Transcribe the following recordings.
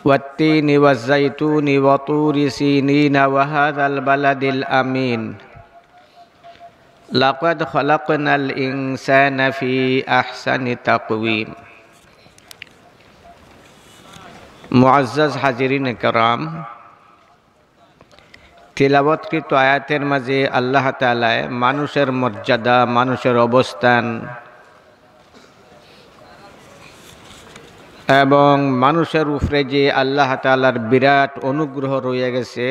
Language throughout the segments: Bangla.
والتين والزيتون وطور سينين وهذا البلد الأمين لقد خلقنا الإنسان في أحسن تقويم মুআজ্জাজ হাজিরিন کرام তিলাওয়াতকৃত আয়াতের মাঝে আল্লাহ তাআলা মানুষের মর্যাদা, মানুষের অবস্থান এবং মানুষের উপরে যে আল্লাহ তাআলার বিরাট অনুগ্রহ রয়ে গেছে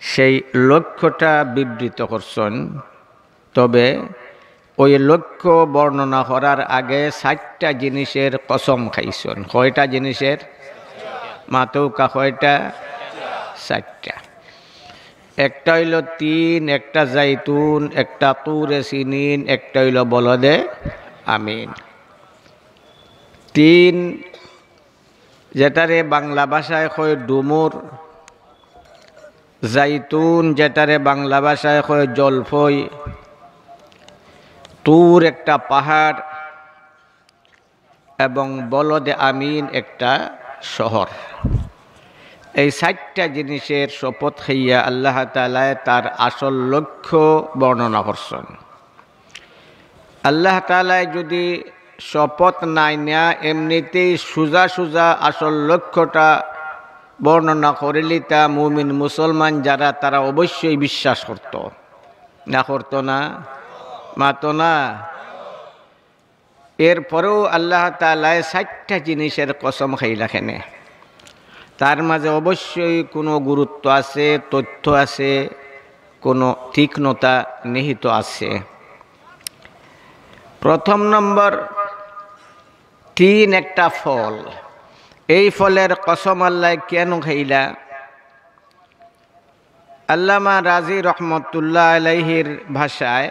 সেই লক্ষ্যটা বিবৃত করছেন। তবে ওই লক্ষ্য বর্ণনা করার আগে ৬০টা জিনিসের কসম খাইছেন। কয়টা জিনিসের? মাতৌকা কয়টা? ৬০টা। একটা হইল তিন, একটা জাইতুন, একটা তুরে সিনিন, একটা হইল বলদে আমিন। তিন যেটারে বাংলা ভাষায় কয় ডুমুর, জাইতুন যেটারে বাংলা ভাষায় কয় জলফই, তুর একটা পাহাড় এবং বলদে আমিন একটা শহর। এই ৬০টা জিনিসের শপথ খাইয়া আল্লাহ তাআলা তার আসল লক্ষ্য বর্ণনা করছেন। আল্লাহ তাআলা যদি শপথ নাই নেয়া এমনিতেই সোজা সোজা আসল লক্ষ্যটা বর্ণনা করিলি তা মুমিন মুসলমান যারা তারা অবশ্যই বিশ্বাস করত, না করত না? মাতো না? এরপরেও আল্লাহ তাআলা ৬০টা জিনিসের কসম খাইলা খেনে। তার মাঝে অবশ্যই কোনো গুরুত্ব আছে, তথ্য আছে, কোনো তীক্ষ্ণতা নিহিত আছে। প্রথম নম্বর, তিন একটা ফল। এই ফলের কসম আল্লাহ কেন খাইলা? আল্লামা রাজি রহমতুল্লাহ আলাইহির ভাষায়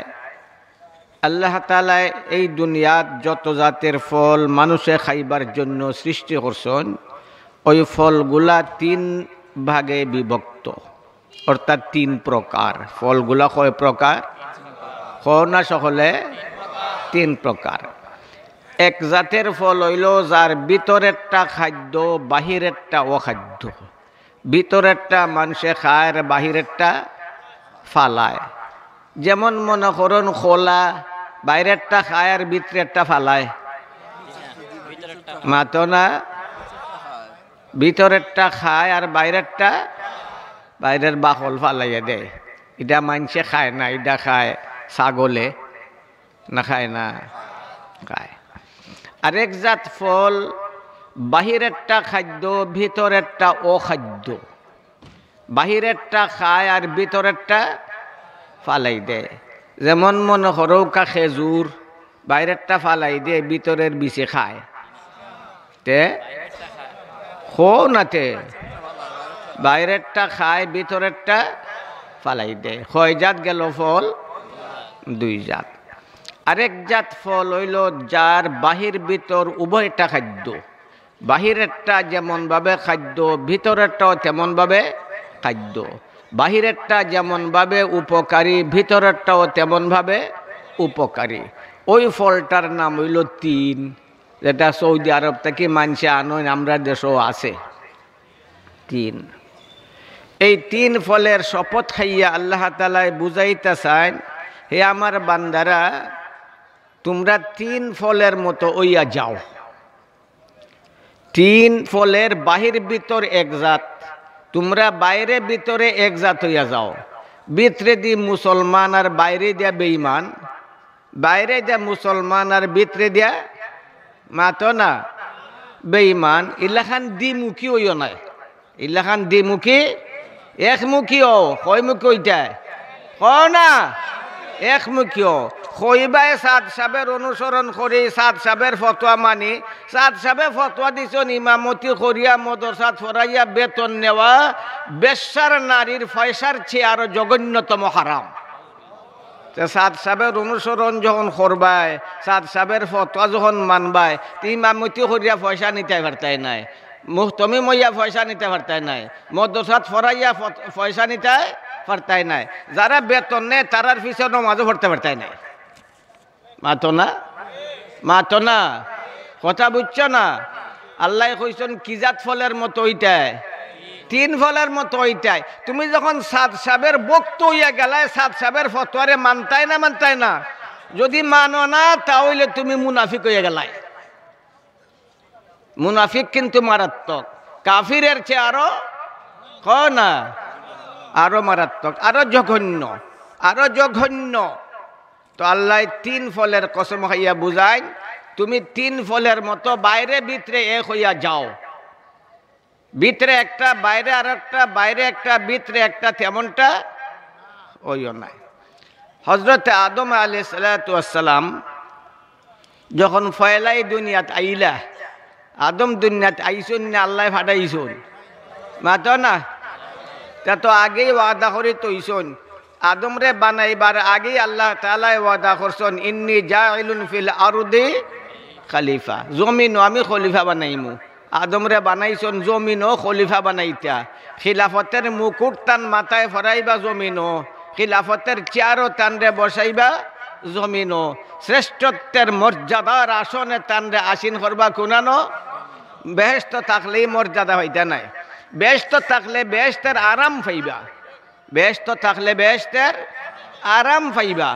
আল্লাহ তাআলা এই দুনিয়াত যত জাতের ফল মানুষে খাইবার জন্য সৃষ্টি করছেন ওই ফলগুলা তিন ভাগে বিভক্ত, অর্থাৎ তিন প্রকার। ফলগুলা কয় প্রকার? না সকলে? তিন প্রকার। এক জাতের ফল হইল যার ভিতরেরটা খাদ্য, বাহিরেরটা অখাদ্য। ভিতরেরটা মানুষে খায় আর বাহিরেরটা ফালায়। যেমন মনে করুন খোলা, বাইরেরটা খায় আর ভিতরেরটা ফালায়। মাতো না? ভিতরেরটা খায় আর বাইরের বাকল ফালাইয়া দেয়। এটা মানুষে খায় না, এটা খায় ছাগলে, না খায় না? খায়। আরেক জাত ফল বাহিরেরটা খাদ্য, ভিতরেরটা অখাদ্য। বাহিরেরটা খায় আর ভিতরেরটা ফালাই দেয়। যেমন মনে করৌকা খেজুর, বাইরেরটা ফালাই দিয়ে ভিতরের বিচে খায়। তে নাতে বাইরেরটা খায়, ভিতরেরটা ফালাই দেয়। কয় জাত গেল ফল? দুই জাত। আরেক জাত ফল হইল যার বাহির ভিতর উভয়টা খাদ্য। বাহিরেরটা যেমনভাবে খাদ্য, ভিতরেরটাও তেমনভাবে খাদ্য। বাহিরেরটা যেমনভাবে উপকারী, ভিতরেরটাও তেমনভাবে উপকারী। ওই ফলটার নাম হইল তিন, যেটা সৌদি আরব থেকে মানুষে আনয়, আমরা দেশেও আছে। তিন। এই তিন ফলের শপথ খাইয়া আল্লাহ তাআলা বুঝাইতে চান, হে আমার বান্দারা, তোমরা তিন ফলের মতো হইয়া যাও। তিন ফলের বাহির ভিতর এক জাত, তোমরা বাইরে ভিতরে এক জাত হইয়া যাও। ভিতরে দি মুসলমান আর বাইরে দিয়া বেঈমান, বাইরে দিয়া মুসলমান আর ভিতরে দিয়া মাতো না বেঈমান। ইলাখান দ্বিমুখী হইও নাই, ইলাখান দ্বিমুখী, একমুখীও। কয়মুখী ওইটা না? একমুখীও। কইবাই সাদ সাহেবের অনুসরণ করি, সাদ সাহেবের ফতোয়া মানি। সাদ সাহেবে ফতোয়া দিছেন ইমামতি করিয়া মদরসাত ফরাইয়া বেতন নেওয়া বেশ্যার নারীর পয়সার চেয়ে আরো জঘন্যতম হারাম। সাদ সাহেবের অনুসরণ যখন করবাই, সাদ সাহেবের ফতোয়া যখন মানবাই, ইমামতি করিয়া পয়সা নিতে পারতাই নাই, মুহতমি মইয়া পয়সা নিতে পারতাই নাই, মদরসাত ফরাইয়া পয়সা নিতে পারতাই নাই। যারা বেতন নেয় তারার পিছনে নমাজও পড়তে পারতাই নাই। মাতো না? মাতো না? কথা বুঝছো না? আল্লাহ কইছেন কি জাত ফলের মতো ওইটাই, তিন ফলের মতো ওইটাই। তুমি যখন সাদ সাহেবের বক্ত হইয়া গেলায়, সাদ সাহেবের ফতোয়ারে মানতাই না, যদি মানো না তাহলে তুমি মুনাফিক হইয়া গেলাই। মুনাফিক কিন্তু মারাত্মক, কাফিরের চেয়ে আরো মারাত্মক, আরো জঘন্য। তো আল্লাহ তিন ফলের কসম খাইয়া বুঝাই, তুমি তিন ফলের মতো বাইরে ভিতরে এক হইয়া যাও। ভিতরে একটা, বাইরে আর একটা, বাইরে একটা, ভিতরে একটা, তেমনটা ওইও নাই। হজরত আদম আলাইহিস সালাতু ওয়াস সালাম যখন ফয়লাই দুনিয়াত আইলা, আদম দুনিয়াত আইসুন না আল্লাহ ফাটাইছুন, মাতো না, তা তো আগেই ওয়াদা করি তৈছুন। আদম রে বানাইবার আগেই আল্লাহ তাআলা ওয়াদা করছেন, ইন্নী জাইলুন ফিল আরদি খলিফা, জমিনও আমি খলিফা বানাইমু। আদম রে বানাইছন জমিনও খলিফা বানাইতা, খিলাফতের মুকুট তান মাথায় ফরাইবা জমিনও, খিলাফতের চেয়ারও তানরে বসাইবা জমিনও, শ্রেষ্ঠত্বের মর্যাদার আসনে তানরে আসীন করবা কোনানো। বেহেশত থাকলেই মর্যাদা হইতা নাই, বেহেশত থাকলে বেহেশতের আরাম পাইবা, বেহেশত থাকলে বেহেশতের আরাম পাইবা।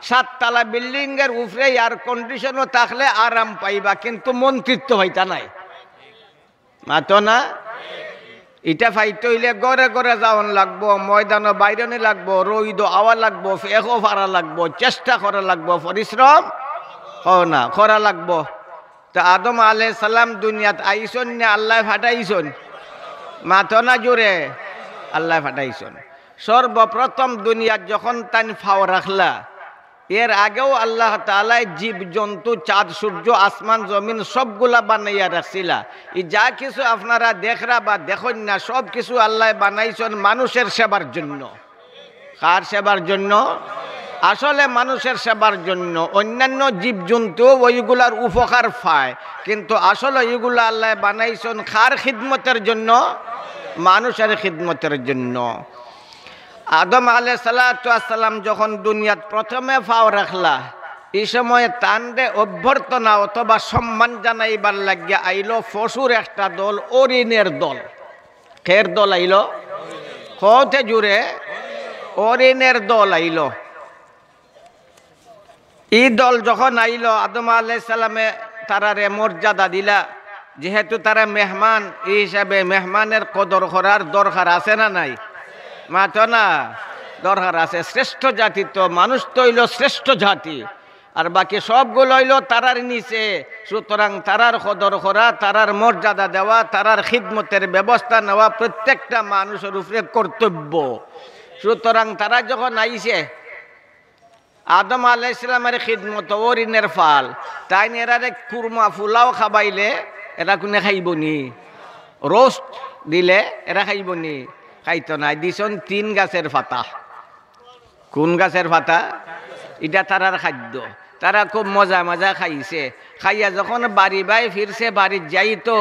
7 তলা বিল্ডিং এর উপরে এয়ার কন্ডিশনও থাকলে আরাম পাইবা, কিন্তু মন্ত্রিত্ব হইতা নাই, মাতো না। এটা ফাইতে হইলে গড়ে গড়ে যাওয়ান লাগবো, ময়দানও বাইরনে লাগবো, রইদ আওয়া লাগবো, ফেকও ফারা লাগবো, চেষ্টা করা লাগবো, পরিশ্রম করা লাগবো। তা আদম আলাইহিস সালাম দুনিয়াত আইসন না আল্লাহ ফাটাইছন, মাতো না জোরে, আল্লাহ ফাটাইছন। সর্বপ্রথম দুনিয়াত যখন তান ফাও রাখলা, এর আগেও আল্লাহ তাআলা জীব জন্তু, চাঁদ সূর্য, আসমান জমিন সবগুলা বানাইয়া রাখছিলা। এই যা কিছু আপনারা দেখরা বা দেখেন না, সব কিছু আল্লাহ বানাইছেন মানুষের সেবার জন্য। কার সেবার জন্য? আসলে মানুষের সেবার জন্য। অন্যান্য জীব জন্তু ওইগুলার উপকার পায়, কিন্তু আসলে এইগুলা আল্লাহ বানাইছেন কার খিদমতের জন্য? মানুষের খিদমতের জন্য। আদম আলাইহিস সালাতু ওয়াস সালাম যখন দুনিয়াত প্রথমে পাও রাখলা, এই সময় তানরে অভ্যর্থনা অথবা সম্মান জানাইবার লাগিয়া আইলো পশুর একটা দল, অরিনের দল। খের দল আইলো, কতে জুড়ে অরিনের দল আইলো। এই দল যখন আইলো, আদম আলাইহিস সালামে তারারে মর্যাদা দিলা, যেহেতু তারা মেহমান, এই হিসাবে মেহমানের কদর করার দরকার আছে না নাই? মাতো না, দরকার আছে। শ্রেষ্ঠ জাতি তো মানুষ তো হইল শ্রেষ্ঠ জাতি, আর বাকি সবগুলো হইল তারার নিচে। সুতরাং তারার কদর করা, তারার মর্যাদা দেওয়া, তারার খিদমতের ব্যবস্থা নেওয়া প্রত্যেকটা মানুষের উপরে কর্তব্য। সুতরাং তারা যখন আইছে আদম আলাইহিস সালামের খিদমত, অরিনের ফাল, তাই এরারে কুরমা ফুলাও খাবাইলে এরা কোনে খাইবনি? রোস্ট দিলে এরা খাইবনি? খাইতো না। দিছন 3 গাছের পাতা। কোন গাছের পাতা? এটা তারার খাদ্য। তারা খুব মজা খাইছে। খাইয়া যখন বাড়ি ফিরছে, বাড়ির যাইতো,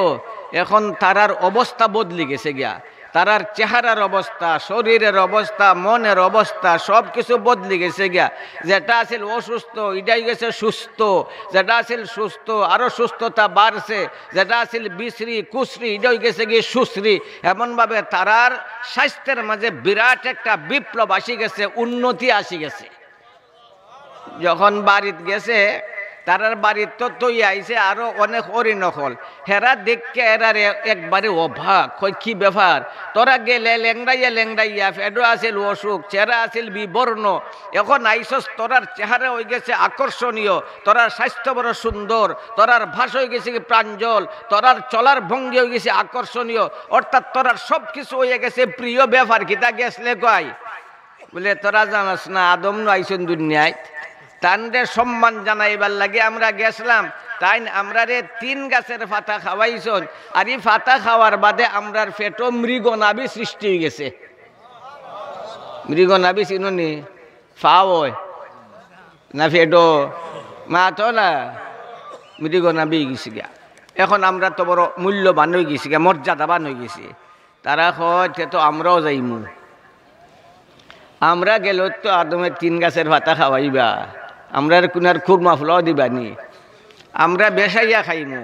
এখন তারার অবস্থা বদলি গেছে গিয়া। তারার চেহারার অবস্থা, শরীরের অবস্থা, মনের অবস্থা সব কিছু বদলি গেছে গিয়া। যেটা আছিল অসুস্থ এটাই গেছে সুস্থ, যেটা আছিল সুস্থ আরো সুস্থতা বাড়ছে, যেটা আছিল বিশ্রী কুশ্রী এটাই গেছে গিয়ে সুশ্রী। এমনভাবে তারার স্বাস্থ্যের মাঝে বিরাট একটা বিপ্লব আসি গেছে, উন্নতি আসি গেছে। যখন বাড়িতে গেছে, তারার বাড়ির তো তৈ আইছে আরো অনেক অরিনকল। হেরা দেখকে এরারে একবারে অবাক, কই কি ব্যাপার? তোরা গেলে লেংড়াইয়া ফেডো আছিল অসুখ, চেহারা আছিল বিবর্ণ, এখন আইসস, তোরার চেহারা হয়ে গেছে আকর্ষণীয়, তোরার স্বাস্থ্য বড় সুন্দর, তোরার ভাষা হয়ে গেছে প্রাঞ্জল, তোরার চলার ভঙ্গি হয়ে গেছে আকর্ষণীয়, অর্থাৎ তোরার সব কিছু হয়ে গেছে প্রিয় ব্যাপার। কিতা গেছলে কয়? বলে তোরা জানাস না আদম আইসন দুনিয়ায়, তানরে সম্মান জানাইবার লাগে আমরা গেছিলাম। তাই আমরা রে 3 গাছের পাতা খাওয়াইছন, আর এই পাতা খাওয়ার বাদে আমরার পেটও মৃগনাভি সৃষ্টি হয়ে গেছে। মৃগনাভি চিনুনি? ফাও না পেটো মাতো না, মৃগনাভি গেছি গা। এখন আমরা তো বড় মূল্যবান হয়ে গেছি গা, মর্যাদাবান হয়ে গেছি। তারা কয় তো আমরাও যাইমু। আমরা গেল তো আদমের 3 গাছের পাতা খাওয়াইবা, আমরা কোনার খুরমা ফুলাও দিবানি, আমরা বেসাইয়া খাইমু।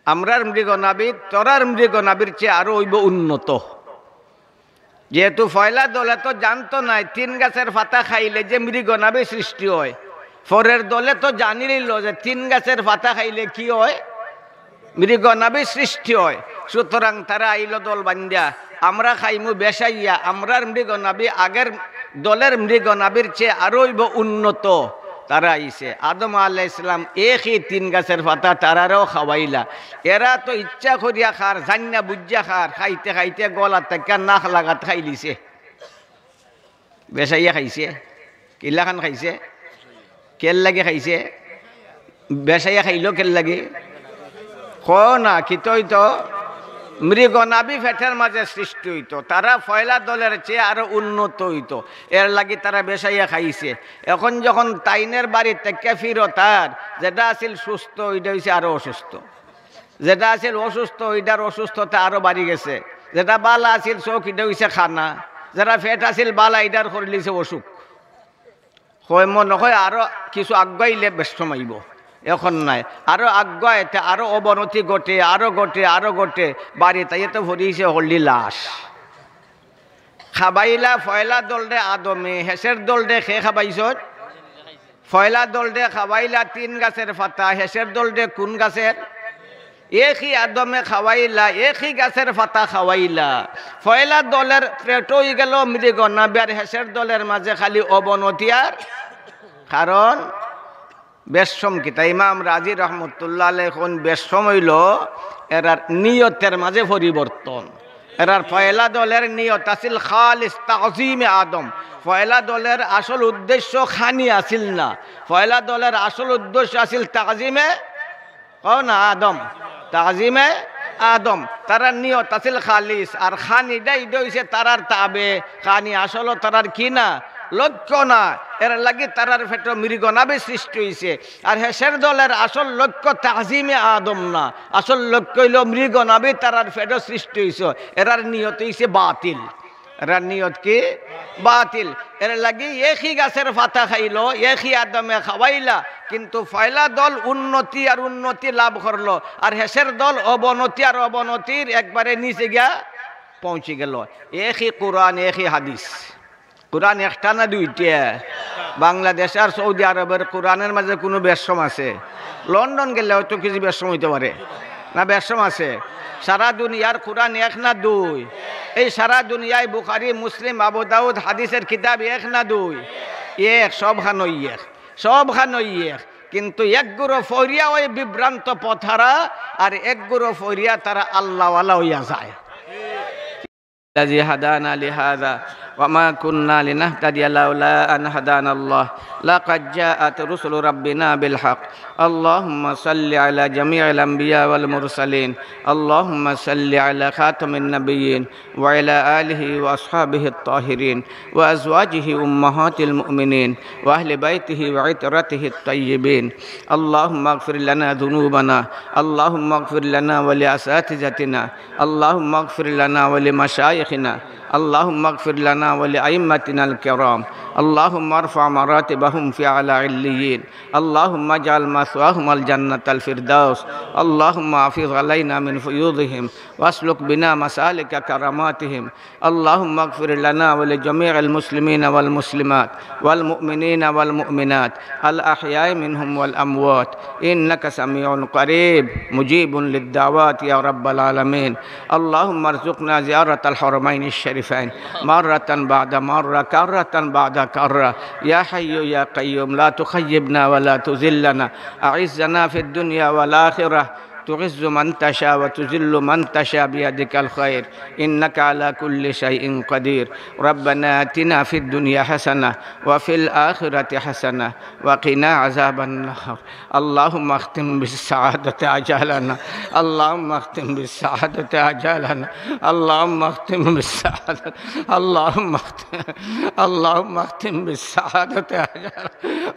আমরার মৃগনাভি তোরার মৃগনাভির চেয়ে আরো হইব উন্নত। যেহেতু ফয়লা দলে তো জানতো নাই তিন গাছের পাতা খাইলে যে মৃগনাভি সৃষ্টি হয়, পরের দলে তো জানি নিল যে তিন গাছের পাতা খাইলে কি হয়, মৃগনাভি সৃষ্টি হয়। সুতরাং তারা আইল দল বান্ধিয়া, আমরা খাইমু বেসাইয়া, আমরার মৃগনাভি আগের দলের মৃগনাভির চেয়ে আরো হইব উন্নত। তারা আইছে, আদম আলাইহিস সালাম একই তিন গাছের পাতা তারারও খাওয়াইলা। এরা তো ইচ্ছা করিয়া খার, জান্না বুঝিয়া খার, খাইতে খাইতে গলা থেকে নাক লাগাত খাইলিছে, বেসাইয়া খাইছে। কিল্লাখান খাইছে, কেল লাগে খাইছে, বেসাইয়া খাইল কেল লাগে না কিত হইতো, মৃগনাভি ফেটের মাঝে সৃষ্টি হইতো। তারা ফয়লা দলের চেয়ে আরো উন্নত হইতো, এর লাগি তারা বেসাইয়া খাইছে। এখন যখন তাইনের বাড়ি থেকে ফিরো, তার যেটা আছিল সুস্থ ওইটা হইছে আরো অসুস্থ, যেটা আছিল অসুস্থ ওইটার অসুস্থতা আরো বাড়ি গেছে, যেটা বালা আছিল চোখ এটা হইছে খানা, যারা ফেট আছিল বালা এটার করে লিছে অসুখ। হয় মনে হয় আরো কিছু আগাইলে বেশ সময়ব, এখন নাই, আরো আগাইতে আরো অবনতি ঘটে, আরো ঘটে, আরো ঘটে, বাড়ি তাই তো ভরিছে হল্লি লাশ। খাবাইলা ফয়লা দলডে আদমে, হেসের দলডে খে খাবাইছ, ফয়লা দলডে খাবাইলা তিন গাছের পাতা, হেসের দলডে কোন গাছের, একই আদমে খাওয়াইলা, একই গাছের পাতা খাওয়াইলা। ফয়লা দলের পেট হয়ে গেল মৃগনাভি, আর হেসের দলের মাঝে খালি অবনতি। আর কারণ বেশম কিতা ইমাম রাজি রহমতুল্লাহ আলাইহি কোন বেশম হইল এরার নিয়তের মাঝে পরিবর্তন। এরার ফয়লা দলের নিয়ত আছিল খালিস তাজিমে আদম। ফয়লা দলের আসল উদ্দেশ্য খানি আছিল না, ফয়লা দলের আসল উদ্দেশ্য আছিল তাজিমে না আদম, তাজিমে আদম। তারা নিয়ত আছিল খালিস, আর খানিটা এটা হইছে তারার তাবে, খানি আসল তারার কি না লক্ষ্য না। এর লাগি তারার ফেট মৃগনাভি সৃষ্টি হয়েছে। আর হেসের দলের আসল লক্ষ্য তাজিমে আদম না, আসল লক্ষ্য হইল মৃগনাভি তারার ফেট সৃষ্টি হয়েছে। এরার নিয়ত হইছে বাতিল, এরার নিয়ত কি বাতিল। এর লাগি একই গাছের পাতা খাইল, একই আদমে খাওয়াইলা, কিন্তু ফয়লা দল উন্নতি আর উন্নতি লাভ করলো, আর হেসের দল অবনতি আর অবনতির একবারে নিচে গিয়া পৌঁছে গেল। একই কোরআন, একই হাদিস। কোরআন একটা না দুইটা? বাংলাদেশ আর সৌদি আরবের কোরআনের মাঝে কোনো বেশম আছে? লন্ডন গেলে হয়তো কিছু বেশম হইতে পারে না, বেশম আছে। সারা দুনিয়ার কোরআন এক না দুই? এই সারা দুনিয়ায় বুখারি, মুসলিম, আবু দাউদ হাদিসের কিতাব এক না দুই? এক, সবখানই এক, সবখানই এক। কিন্তু এক গুরু ফরিয়া ওই বিভ্রান্ত পথারা, আর এক গুরু ফরিয়া তারা আল্লাহওয়ালা হইয়া যায়। الذي هدانا لهذا وما كنا لنهتدي لولا أن هدانا الله لقد جاءت رسل ربنا بالحق اللهم صل على جميع الأنبياء والمرسلين اللهم صل على خاتم النبيين وعلى آله وأصحابه الطاهرين وأزواجه أمهات المؤمنين وأهل بيته وعترته الطيبين اللهم اغفر لنا ذنوبنا اللهم اغفر لنا ولأساتذتنا اللهم اغفر لنا ولمشايخنا اللهم اغفر لنا ولأئمتنا الكرام اللهم ارفع مراتبهم في أعلى عليين اللهم اجعل مثواهم الجنة الفردوس اللهم احفظ علينا من فيوضهم واسلك بنا مسالك كراماتهم اللهم اغفر لنا ولجميع المسلمين والمسلمات والمؤمنين والمؤمنات الأحياء منهم والأموات إنك سميع قريب مجيب للدعوات يا رب العالمين اللهم ارزقنا زيارة الحرمين الشريفين مرة بعد مرة كرة بعد كرة يا حي يا قيوم لا تخيبنا ولا تذلنا أعزنا في الدنيا والآخرة تعز من تشاء وتذل من تشاء بيدك الخير إنك على كل شيء قدير ربنا آتنا في الدنيا حسنة وفي الآخرة حسنة وقنا عذاب النار اللهم اختم بالسعادة أجالنا اللهم اختم بالسعادة أجالنا اللهم اختم بالسعادة اللهم اختم بالسعادة أجالنا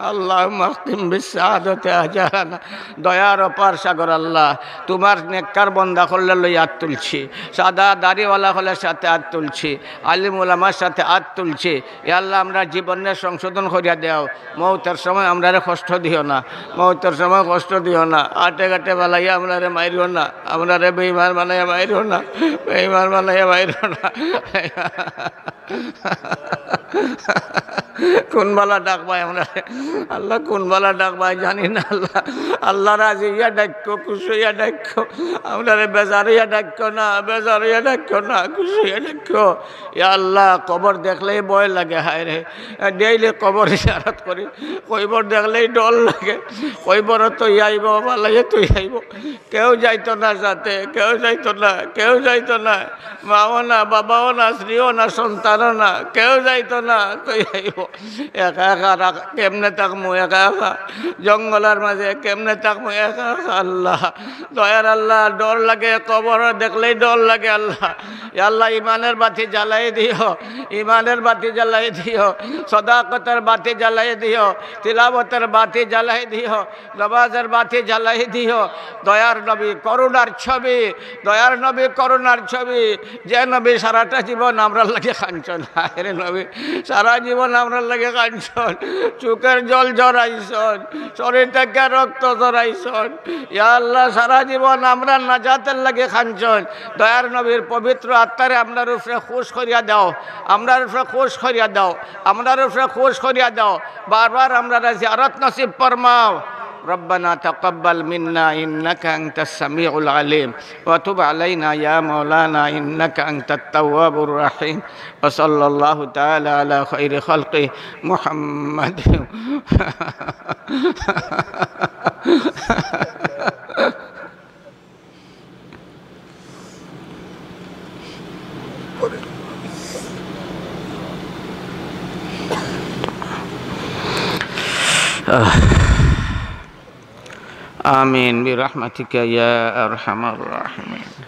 اللهم اختم بالسعادة أجالنا দয়ার পার সাগর আল্লাহ তোমার নেককার বন্দা করলে লই হাত তুলছি, সাদা দাড়িওয়ালা হলে সাথে হাত তুলছি, আলিম ওলামার সাথে হাত তুলছি। এ আল্লাহ আমরা জীবনের সংশোধন করিয়া দেও, মৌতের সময় আমরারে কষ্ট দিও না, মৌতের সময় কষ্ট দিও না, আটে ঘাটে বালাইয়া আমরারে মাইরিও না, আমরারে বেঈমান বানাইয়া মাইরিও না, বেঈমান বানাইয়া মাইরিও না। কোন বালা ডাকবাই আমরা আল্লাহ, কোন বালা ডাকবাই জানি না আল্লাহ। আল্লাহ রাজি ইয়া ডাক্য, খুশি ইয়া ডাক্য, আপনারে বেজার ইয়া ডাক্য না, বেজার ইয়া ডাক্য না, খুশি ইয়া ডাক্য। ইয়া আল্লাহ, কবর দেখলেই ভয় লাগে, হায় রে ডেইলি কবর ইশারত করি, কইবর দেখলেই ডর লাগে, কইবর তো আইব বালাইয়ে তুই আইব, কেউ যাইতো না সাথে, কেউ যাইতো না, কেউ যাইতো না, মাও না, বাবাও না, স্ত্রীও না, সন্তানও না, কেউ যাইতো না, তুই আইব। একা একা কেমনে থাকবো, একা একা জঙ্গলের মাঝে কেমনে থাকবো, একা একা। আল্লাহ দয়ার আল্লাহ, ডর লাগে, কবর দেখলেই ডর লাগে আল্লাহ। আল্লাহ ইমানের বাতি জ্বালাই দিও, ইমানের বাতি জ্বালাই দিও, সদাকতের বাতি জ্বালাই দিও, তিলাবতের বাতি জ্বালাই দিও, নামাজের বাতি জ্বালাই দিও। দয়ার নবী করুণার ছবি, দয়ার নবী করুণার ছবি, যে নবী সারাটা জীবন আমরা লাগে কাঞ্চন, হায়রে নবী সারা জীবন আমরা লাগে কাঞ্চন, চোখের জল জড়াইছন, শরীর থেকে রক্ত জড়াইছন। ইয়া আল্লাহ, সারা জীবন আমরা নাজাতের লাগে কাঞ্চন। দয়ার নবীর পবিত্র আত্মারে আপনার উপরে খুশ করিয়া দাও, আপনার উপরে খুশ করিয়া দাও, আপনার উপরে খুশ করিয়া দাও। বারবার আমরা জিয়ারত নসিব ফরমাও। ربنا تقبل منا إنك أنت السميع العليم وتب علينا يا مولانا إنك أنت التواب الرحيم وصلى الله تعالى على خير خلقه محمد آمين برحمتك يا أرحم الراحمين.